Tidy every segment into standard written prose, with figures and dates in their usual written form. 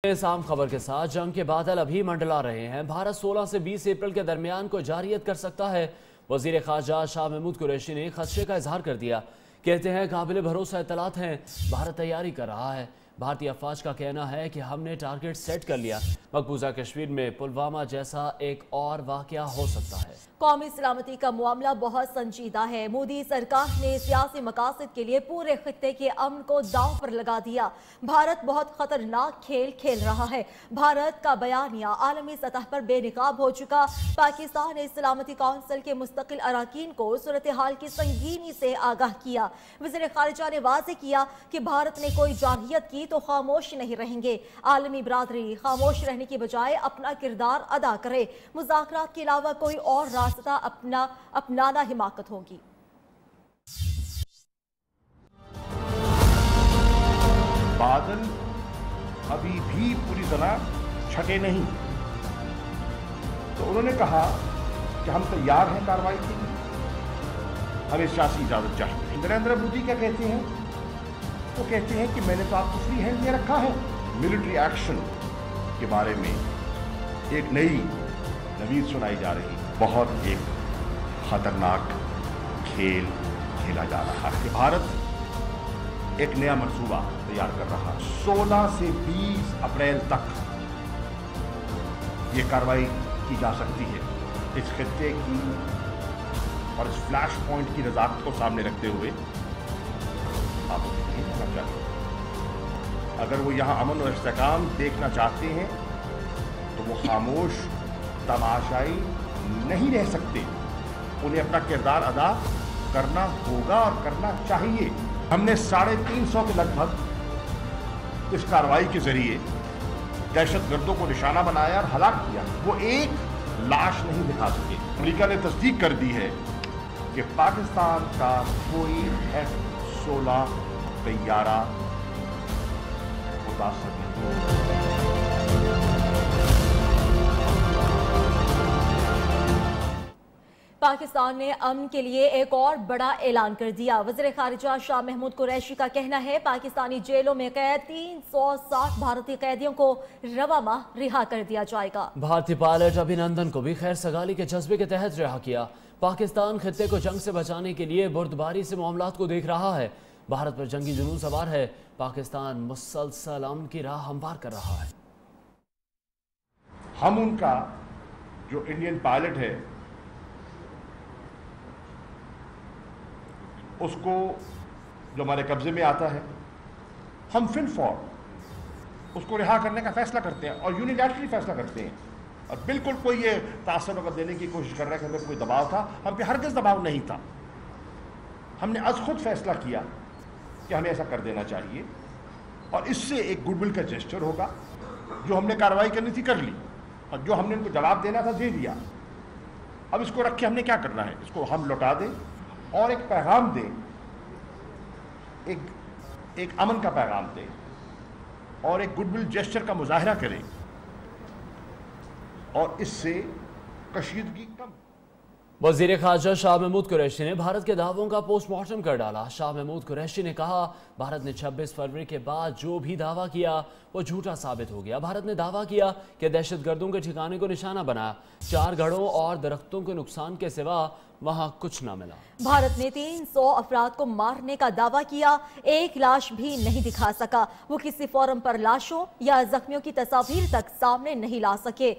आम खबर के साथ जंग के बादल अभी मंडला रहे हैं। भारत 16 से 20 अप्रैल के दरमियान को जारियत कर सकता है। वजीर खारजा शाह महमूद कुरैशी ने खदशे का इजहार कर दिया। कहते हैं काबिल भरोसा इत्तलात हैं, भारत तैयारी कर रहा है। भारतीय अफवाज का कहना है कि हमने टारगेट सेट कर लिया। मकबूजा कश्मीर में पुलवामा जैसा एक और वाकया हो सकता है। कौमी सलामती का मामला बहुत संजीदा है। मोदी सरकार ने सियासी मकासद के लिए पूरे खित्ते के अमन को दांव पर लगा दिया। भारत बहुत खतरनाक खेल खेल रहा है। भारत का बयानिया आलमी सतह पर बेनकाब हो चुका। पाकिस्तान ने सलामती काउंसिल के मुस्तकिल अरकान को सूरत हाल की संगीनी से आगाह किया। वज़ीर खारिजा ने वाज़ेह किया कि भारत ने कोई जारहियत की तो खामोश नहीं रहेंगे। आलमी बरादरी खामोश रहने की बजाय अपना किरदार अदा करे। मुज़ाकरात के अलावा कोई और रास्ता अपनाना हिमाकत होगी। बादल अभी भी पूरी तरह छटे नहीं, तो उन्होंने कहा कि हम तैयार हैं कार्रवाई के लिए, हमें सियासी इजाजत चाहिए। नरेंद्र मोदी क्या कहते हैं? वो कहते हैं कि मैंने तो आपको फ्री हैंड दे रखा है। मिलिट्री एक्शन के बारे में एक नई नवीद सुनाई जा रही। बहुत एक खतरनाक खेल खेला जा रहा है। भारत एक नया मंसूबा तैयार कर रहा है। 16 से 20 अप्रैल तक ये कार्रवाई की जा सकती है। इस खित्ते की और इस फ्लैश पॉइंट की नज़ाकत को सामने रखते हुए आप नहीं रहना चाहते। अगर वो यहाँ अमन और इस्तेकाम देखना चाहते हैं तो वो खामोश तमाशाई नहीं रह सकते। उन्हें अपना किरदार अदा करना होगा और करना चाहिए। हमने 350 के लगभग इस कार्रवाई के जरिए दहशतगर्दों को निशाना बनाया और हलाक किया। वो एक लाश नहीं दिखा सके। अमेरिका ने तस्दीक कर दी है कि पाकिस्तान का कोई F-16 तैयारा मुतासर नहीं। पाकिस्तान ने अमन के लिए एक और बड़ा ऐलान कर दिया। वज़ीर खारिजा शाह महमूद कुरैशी का कहना है पाकिस्तानी जेलों में कैद 360 भारतीय कैदियों को रवा माह रिहा कर दिया जाएगा। भारतीय पायलट अभिनंदन को भी खैर सगाली के जज्बे के तहत रिहा किया। पाकिस्तान खित्ते को जंग से बचाने के लिए बुर्दबारी से मामलात को देख रहा है। भारत पर जंगी जुनून सवार है। पाकिस्तान मुसलसल अमन की राह हमवार कर रहा है। हम उनका जो इंडियन पायलट है उसको जो हमारे कब्जे में आता है, हम फिल फॉर उसको रिहा करने का फैसला करते हैं और यूनिलैटरली फैसला करते हैं। और बिल्कुल कोई ये तासर वगैरह देने की कोशिश कर रहा है कि हमें कोई दबाव था, हम पे हरगिज़ दबाव नहीं था। हमने आज खुद फैसला किया कि हमें ऐसा कर देना चाहिए और इससे एक गुडविल का जेस्चर होगा। जो हमने कार्रवाई करनी थी कर ली और जो हमने उनको जवाब देना था दे दिया। अब इसको रख के हमने क्या करना है? इसको हम लौटा दें और एक पैगाम दें, एक अमन का पैगाम दें और एक गुडविल जेस्चर का मुजाहरा करें और इससे कशीदगी कम। वज़ीर खारजा शाह महमूद कुरैशी ने भारत के दावों का पोस्टमार्टम कर डाला। शाह महमूद कुरैशी ने कहा भारत ने 26 फरवरी के बाद जो भी दावा किया वो झूठा साबित हो गया। भारत ने दावा किया कि दहशतगर्दों के ठिकाने को निशाना बनाया। 4 घरों और दरख्तों के नुकसान के सिवा वहां कुछ ना मिला। भारत ने 300 अफराद को मारने का दावा किया, एक लाश भी नहीं दिखा सका। वो किसी फोरम पर लाशों या जख्मियों की तस्वीर तक सामने नहीं ला सके।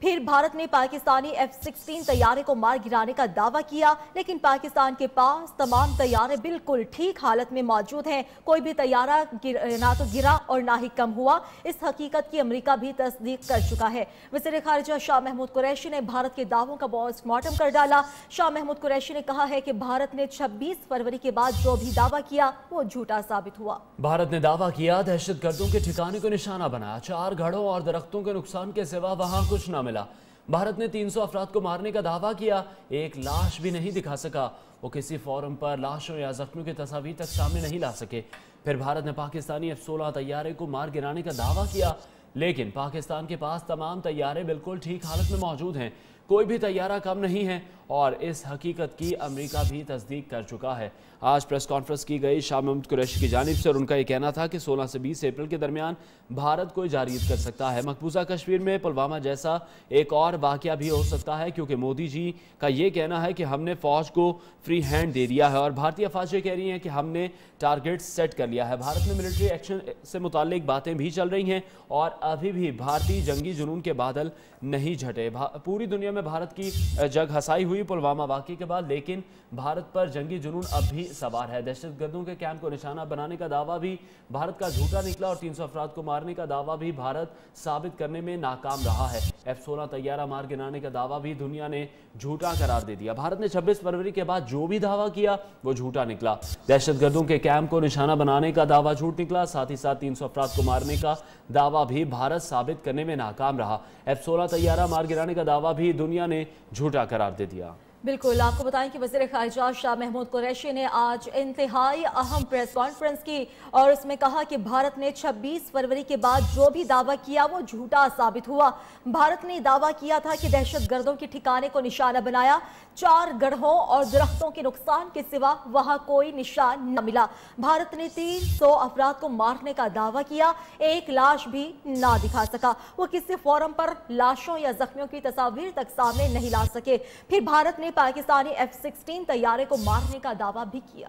फिर भारत ने पाकिस्तानी F-16 तैयारे को मार गिराने का दावा किया, लेकिन पाकिस्तान के पास तमाम तैयारे बिल्कुल ठीक हालत में मौजूद हैं। कोई भी तैयारा ना तो गिरा और ना ही कम हुआ। इस हकीकत की अमेरिका भी तस्दीक कर चुका है। वज़ीर खारिजा शाह महमूद कुरैशी ने भारत के दावों का पोस्टमार्टम कर डाला। शाह महमूद कुरैशी ने कहा है कि भारत ने 26 फरवरी के बाद जो भी दावा किया वो झूठा साबित हुआ। भारत ने दावा किया दहशतगर्दों के ठिकाने को निशाना बनाया। 4 घरों और दरख्तों के नुकसान के सिवा वहां कुछ न मिला। भारत ने 300 अफराद को मारने का दावा किया, एक लाश भी नहीं दिखा सका। वो किसी फोरम पर लाशों या जख्मियों की तस्वीर तक सामने नहीं ला सके। फिर भारत ने पाकिस्तानी F-16 तैयारे को मार गिराने का दावा किया, लेकिन पाकिस्तान के पास तमाम तैयारे बिल्कुल ठीक हालत में मौजूद हैं। कोई भी तैयारा कम नहीं है और इस हकीकत की अमेरिका भी तस्दीक कर चुका है। आज प्रेस कॉन्फ्रेंस की गई शाह महमूद कुरैशी की जानिब से और उनका ये कहना था कि 16 से 20 अप्रैल के दरमियान भारत को जारियत कर सकता है। मकबूजा कश्मीर में पुलवामा जैसा एक और वाक़या भी हो सकता है, क्योंकि मोदी जी का ये कहना है कि हमने फ़ौज को फ्री हैंड दे दिया है और भारतीय फ़ौज ये कह रही हैं कि हमने टारगेट सेट कर लिया है। भारत में मिलिट्री एक्शन से मुताल्लिक बातें भी चल रही हैं और अभी भी भारतीय जंगी जुनून के बादल नहीं झटे। पूरी दुनिया में भारत की जग हसाई हुई पुलवामा वाक़े के बाद, लेकिन भारत पर जंगी जुनून अब भी सवार है। दहशतगर्दों के कैंप को निशाना बनाने का दावा भी भारत का झूठा निकला और 300 अफराद को मारने का दावा भी भारत साबित करने में नाकाम रहा है। F-16 तैयारा मार गिराने का दावा भी दुनिया ने झूठा करार दे दिया। भारत ने 26 फरवरी के बाद जो भी दावा किया वो झूठा निकला। दहशतगर्दों के कैंप को निशाना बनाने का दावा झूठ निकला, साथ ही साथ 300 अफराद को मारने का दावा भी भारत साबित करने में नाकाम रहा। F-16 तैयारा मार गिराने का दावा भी दुनिया ने झूठा करार दे दिया। बिल्कुल, आपको बताएं कि वज़ीर ख़ारिजा शाह महमूद कुरैशी ने आज इंतहाई अहम प्रेस कॉन्फ्रेंस की और उसमें कहा कि भारत ने 26 फरवरी के बाद जो भी दावा किया वो झूठा साबित हुआ। भारत ने दावा किया था कि दहशतगर्दों के ठिकाने को निशाना बनाया, 4 गढ़ों और दरख्तों के नुकसान के सिवा वहां कोई निशान न मिला। भारत ने 300 अफराद को मारने का दावा किया, एक लाश भी ना दिखा सका। वो किसी फोरम पर लाशों या जख्मियों की तस्वीर तक सामने नहीं ला सके। फिर भारत ने पाकिस्तानी F-16 तैयारे को मारने का दावा भी किया।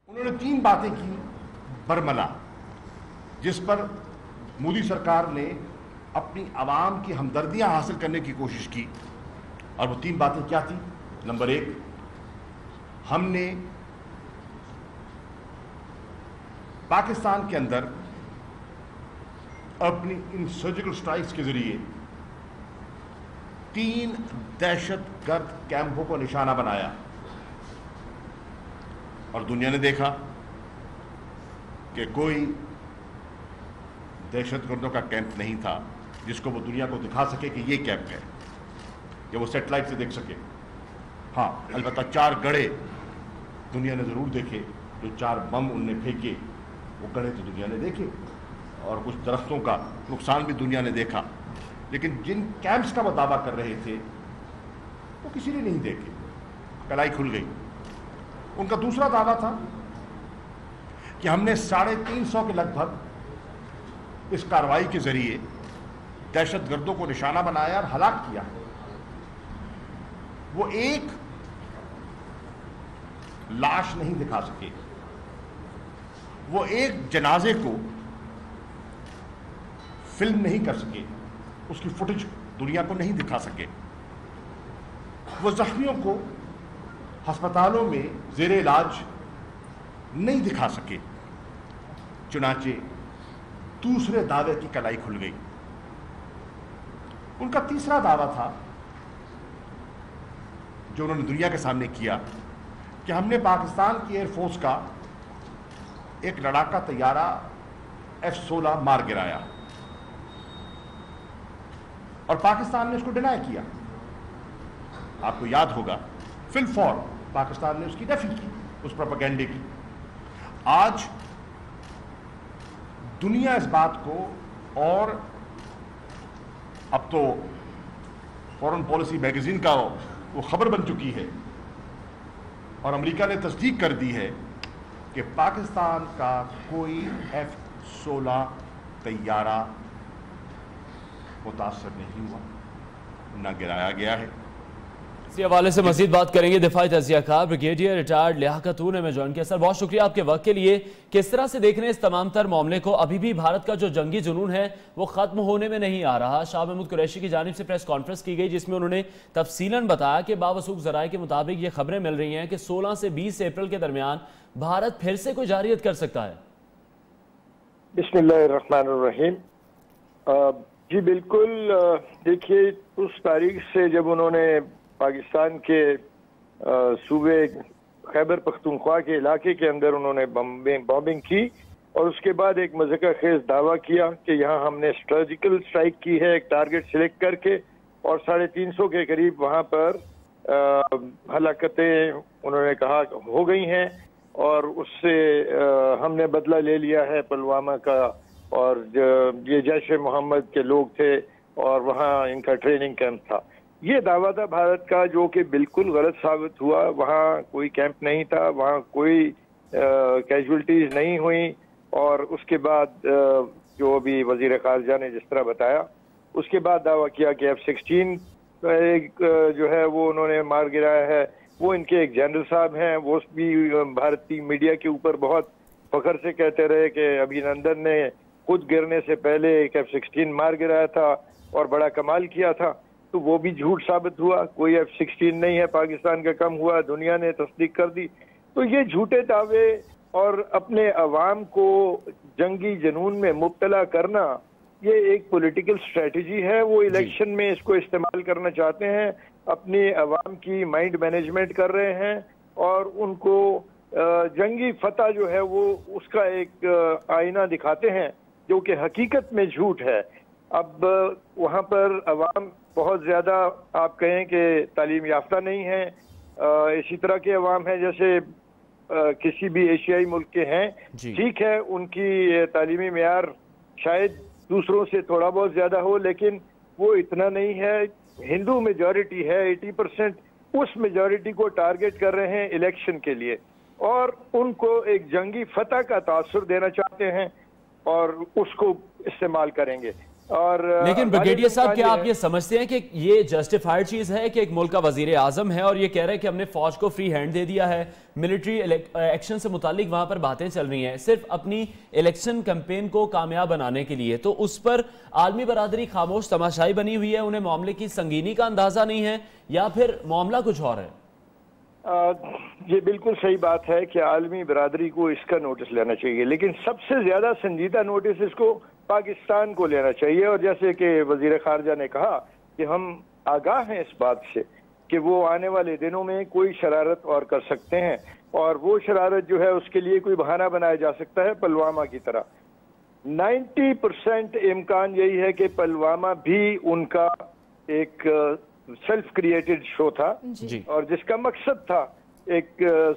उन्होंने 3 बातें की बरमला, जिस पर मोदी सरकार ने अपनी आवाम की हमदर्दियां हासिल करने की कोशिश की। और वो 3 बातें क्या थी? नंबर 1, हमने पाकिस्तान के अंदर अपनी इन सर्जिकल स्ट्राइक्स के जरिए 3 दहशतगर्द कैंपों को निशाना बनाया और दुनिया ने देखा कि कोई दहशतगर्दों का कैंप नहीं था जिसको वो दुनिया को दिखा सके कि ये कैंप है, कि वो सैटेलाइट से देख सके। हाँ, अलबत्ता 4 गड़े दुनिया ने ज़रूर देखे, जो 4 बम उनने फेंके वो गड़े तो दुनिया ने देखे और कुछ दरख्तों का नुकसान भी दुनिया ने देखा। लेकिन जिन कैंप्स का वो दावा कर रहे थे वो किसी ने नहीं देखे, कलाई खुल गई। उनका दूसरा दावा था कि हमने 350 के लगभग इस कार्रवाई के जरिए दहशतगर्दों को निशाना बनाया और हलाक किया। वो एक लाश नहीं दिखा सके, वो एक जनाजे को फिल्म नहीं कर सके, उसकी फुटेज दुनिया को नहीं दिखा सके, वो जख्मियों को अस्पतालों में ज़ेरे इलाज नहीं दिखा सके। चुनाचे दूसरे दावे की कलाई खुल गई। उनका तीसरा दावा था जो उन्होंने दुनिया के सामने किया कि हमने पाकिस्तान की एयरफोर्स का एक लड़ाका तैयारा F-16 मार गिराया और पाकिस्तान ने उसको डिनाई किया। आपको याद होगा, फिलफॉर पाकिस्तान ने उसकी नफी की, उस प्रोपेगेंडे की। आज दुनिया इस बात को, और अब तो फॉरेन पॉलिसी मैगजीन का वो खबर बन चुकी है और अमेरिका ने तस्दीक कर दी है कि पाकिस्तान का कोई F-16 तैयारा मुतासर नहीं हुआ, न गिराया गया है। इसी हवाले से मजीद बात करेंगे दिफाई तजियाकार ब्रिगेडियर रिटायर्ड लियाकतून ने ज्वाइन किया। सर, बहुत शुक्रिया आपके वक्त के लिए। किस तरह से देख रहे हैं इस तमाम तर मामले को? अभी भी भारत का जो जंगी जुनून है वो खत्म होने में नहीं आ रहा। शाह महमूद कुरैशी की जानिब से प्रेस कॉन्फ्रेंस की गई जिसमें उन्होंने तफसीलन बताया कि बावसूख ज़राए के मुताबिक ये खबरें मिल रही हैं कि 16 से 20 अप्रैल के दरमियान भारत फिर से कोई जारियत कर सकता है। बिस्मिल्लाहिर्रहमानिर्रहीम। जी बिल्कुल, देखिए उस तारीख से जब उन्होंने पाकिस्तान के सूबे खैबर पख्तूनख्वा के इलाके के अंदर उन्होंने बॉम्बिंग की और उसके बाद एक मज़ाक़ खेज़ दावा किया कि यहाँ हमने स्ट्रेटेजिकल स्ट्राइक की है, एक टारगेट सिलेक्ट करके, और 350 के करीब वहाँ पर हलाकतें उन्होंने कहा हो गई हैं और उससे हमने बदला ले लिया है पुलवामा का। और ये जैश ए मोहम्मद के लोग थे और वहाँ इनका ट्रेनिंग कैंप था। ये दावा था भारत का जो कि बिल्कुल गलत साबित हुआ। वहाँ कोई कैंप नहीं था, वहाँ कोई कैजुअल्टीज नहीं हुई। और उसके बाद जो अभी वजीर खारजा ने जिस तरह बताया, उसके बाद दावा किया कि F-16 जो है वो उन्होंने मार गिराया है। वो इनके एक जनरल साहब हैं, वो भी भारतीय मीडिया के ऊपर बहुत फख्र से कहते रहे कि अभिनंदन ने खुद गिरने से पहले एक F-16 मार गिराया था और बड़ा कमाल किया था। तो वो भी झूठ साबित हुआ। कोई F-16 नहीं है पाकिस्तान का कम हुआ, दुनिया ने तस्दीक कर दी। तो ये झूठे दावे और अपने अवाम को जंगी जुनून में मुब्तला करना, ये एक पॉलिटिकल स्ट्रेटजी है। वो इलेक्शन में इसको इस्तेमाल करना चाहते हैं, अपनी अवाम की माइंड मैनेजमेंट कर रहे हैं और उनको जंगी फतह जो है वो उसका एक आईना दिखाते हैं जो कि हकीकत में झूठ है। अब वहाँ पर अवाम बहुत ज़्यादा आप कहें कि तालीम याफ्ता नहीं है, इसी तरह के अवाम हैं जैसे किसी भी एशियाई मुल्क के हैं। ठीक है, उनकी तालीमी मेयार शायद दूसरों से थोड़ा बहुत ज़्यादा हो, लेकिन वो इतना नहीं है। हिंदू मेजॉरिटी है 80%, उस मेजॉरिटी को टारगेट कर रहे हैं इलेक्शन के लिए और उनको एक जंगी फतह का तासुर देना चाहते हैं और उसको इस्तेमाल करेंगे। और लेकिन ब्रिगेडियर साहब, क्या आप ये समझते हैं कि ये जस्टिफाइड चीज है कि एक मुल्क का वजीर आजम है और ये कह रहे हैं कि हमने फौज को फ्री हैंड दे दिया है, मिलिट्री एक्शन से मुतालिक वहां पर बातें चल रही हैं सिर्फ अपनी इलेक्शन कैंपेन को कामयाब बनाने के लिए, तो उस पर आलमी बरादरी खामोश तमाशाई बनी हुई है, उन्हें मामले की संगीनी का अंदाजा नहीं है या फिर मामला कुछ और है? ये बिल्कुल सही बात है कि आलमी बरादरी को इसका नोटिस लेना चाहिए, लेकिन सबसे ज्यादा संजीदा नोटिस इसको पाकिस्तान को लेना चाहिए। और जैसे कि वजीर खारजा ने कहा कि हम आगाह हैं इस बात से कि वो आने वाले दिनों में कोई शरारत और कर सकते हैं और वो शरारत जो है उसके लिए कोई बहाना बनाया जा सकता है पुलवामा की तरह। 90% इम्कान यही है कि पुलवामा भी उनका एक सेल्फ क्रिएटेड शो था और जिसका मकसद था एक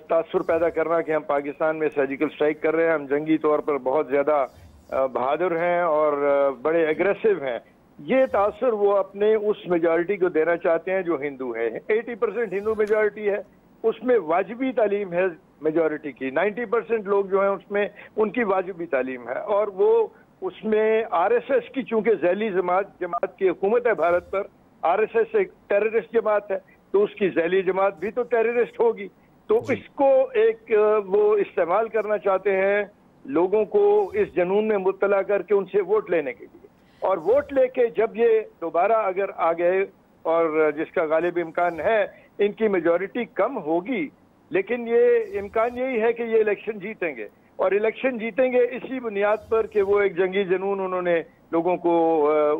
तासुर पैदा करना कि हम पाकिस्तान में सर्जिकल स्ट्राइक कर रहे हैं, हम जंगी तौर पर बहुत ज्यादा बहादुर हैं और बड़े एग्रेसिव हैं। ये तासुर वो अपने उस मेजॉरिटी को देना चाहते हैं जो हिंदू है। 80% हिंदू मेजॉरिटी है, उसमें वाजिबी तालीम है मेजॉरिटी की। 90% लोग जो हैं उसमें उनकी वाजिबी तालीम है और वो उसमें RSS की चूंकि झैली जमात की हुकूमत है भारत पर, RSS एक टेररिस्ट जमात है तो उसकी झैली जमात भी तो टेररिस्ट होगी। तो इसको एक वो इस्तेमाल करना चाहते हैं लोगों को इस जुनून में मुब्तला करके उनसे वोट लेने के लिए, और वोट लेके जब ये दोबारा अगर आ गए और जिसका गालिब इम्कान है इनकी मेजॉरिटी कम होगी, लेकिन ये इम्कान यही है कि ये इलेक्शन जीतेंगे और इलेक्शन जीतेंगे इसी बुनियाद पर कि वो एक जंगी जुनून उन्होंने लोगों को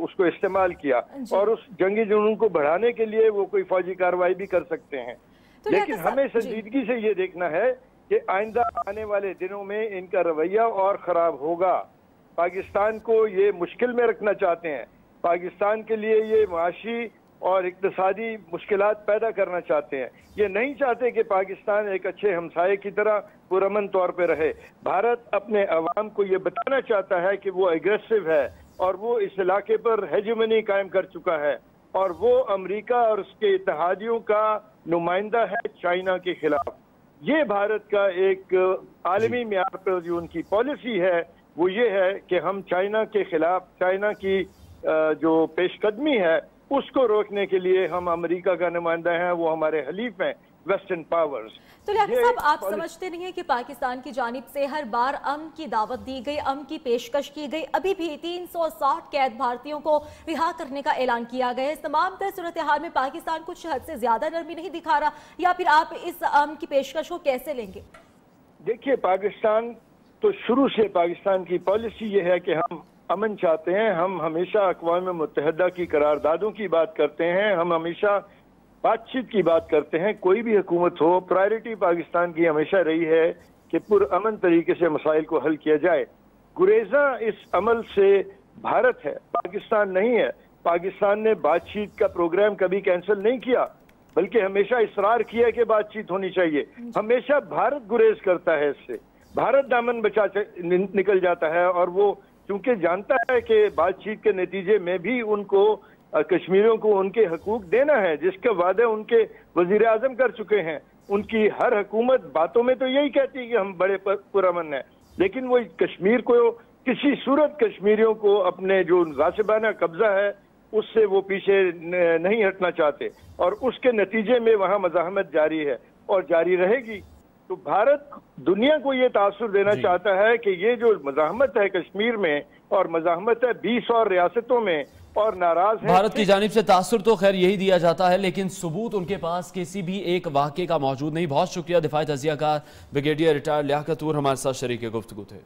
उसको इस्तेमाल किया और उस जंगी जुनून को बढ़ाने के लिए वो कोई फौजी कार्रवाई भी कर सकते हैं। तो लेकिन हमें संजीदगी से ये देखना है कि आइंदा आने वाले दिनों में इनका रवैया और खराब होगा। पाकिस्तान को ये मुश्किल में रखना चाहते हैं, पाकिस्तान के लिए ये माशी और इक्तिसादी मुश्किलात पैदा करना चाहते हैं। ये नहीं चाहते कि पाकिस्तान एक अच्छे हमसाये की तरह पुरअमन तौर पे रहे। भारत अपने अवाम को ये बताना चाहता है कि वो एग्रेसिव है और वो इस इलाके पर हेजेमनी कायम कर चुका है और वो अमेरिका और उसके इत्तेहादियों का नुमाइंदा है चाइना के खिलाफ। ये भारत का एक आलमी म्यार पर जो उनकी पॉलिसी है वो ये है कि हम चाइना के खिलाफ, चाइना की जो पेशकदमी है उसको रोकने के लिए हम अमेरिका का नुमाइंदा है, वो हमारे हलीफ हैं वेस्टर्न पावर्स। तो लियाकत साहब, आप समझते नहीं है कि पाकिस्तान की जानिब से हर बार अमन की दावत दी गई, अमन की पेशकश की गई, अभी भी 360 कैद भारतीयों को रिहा करने का ऐलान किया गया है। इस तमाम तर सूरत हाल में पाकिस्तान कुछ हद से ज्यादा नरमी नहीं दिखा रहा, या फिर आप इस अमन की पेशकश को कैसे लेंगे? देखिए, पाकिस्तान तो शुरू से पाकिस्तान की पॉलिसी ये है कि हम अमन चाहते हैं। हम हमेशा अक़वाम मुत्तहिदा की करारदादों की बात करते हैं, हम हमेशा बातचीत की बात करते हैं। कोई भी हुकूमत हो, प्रायोरिटी पाकिस्तान की हमेशा रही है कि पुरअमन तरीके से मसाइल को हल किया जाए। गुरेजा इस अमल से भारत है, पाकिस्तान नहीं है। पाकिस्तान ने बातचीत का प्रोग्राम कभी कैंसिल नहीं किया, बल्कि हमेशा इसरार किया कि बातचीत होनी चाहिए। हमेशा भारत गुरेज करता है, इससे भारत दामन बचा निकल जाता है और वो चूंकि जानता है कि बातचीत के नतीजे में भी उनको کشمیریوں کو ان کے حقوق دینا ہے، جس کا وعدہ ان کے وزیر اعظم کر چکے ہیں۔ ان کی ہر حکومت باتوں میں تو یہی کہتی ہے کہ ہم بڑے پرامن ہیں، لیکن وہ کشمیر کو کسی صورت کشمیریوں کو اپنے جو غاصبانہ قبضہ ہے اس سے وہ پیچھے نہیں ہٹنا چاہتے، اور اس کے نتیجے میں وہاں مزاحمت جاری ہے اور جاری رہے گی۔ تو بھارت دنیا کو یہ تاثر دینا چاہتا ہے کہ یہ جو مزاحمت ہے کشمیر میں اور مزاحمت ہے 20 اور ریاستوں میں اور ناراض ہے، بھارت کی جانب سے تاثر تو خیر یہی دیا جاتا ہے، لیکن ثبوت ان کے پاس کسی بھی ایک واقعے کا موجود نہیں۔ بہت شکریہ دفاعی تجزیہ کار بریگیڈیئر ریٹائرڈ لیاقت نور ہمارے ساتھ شریک گفتگو تھے۔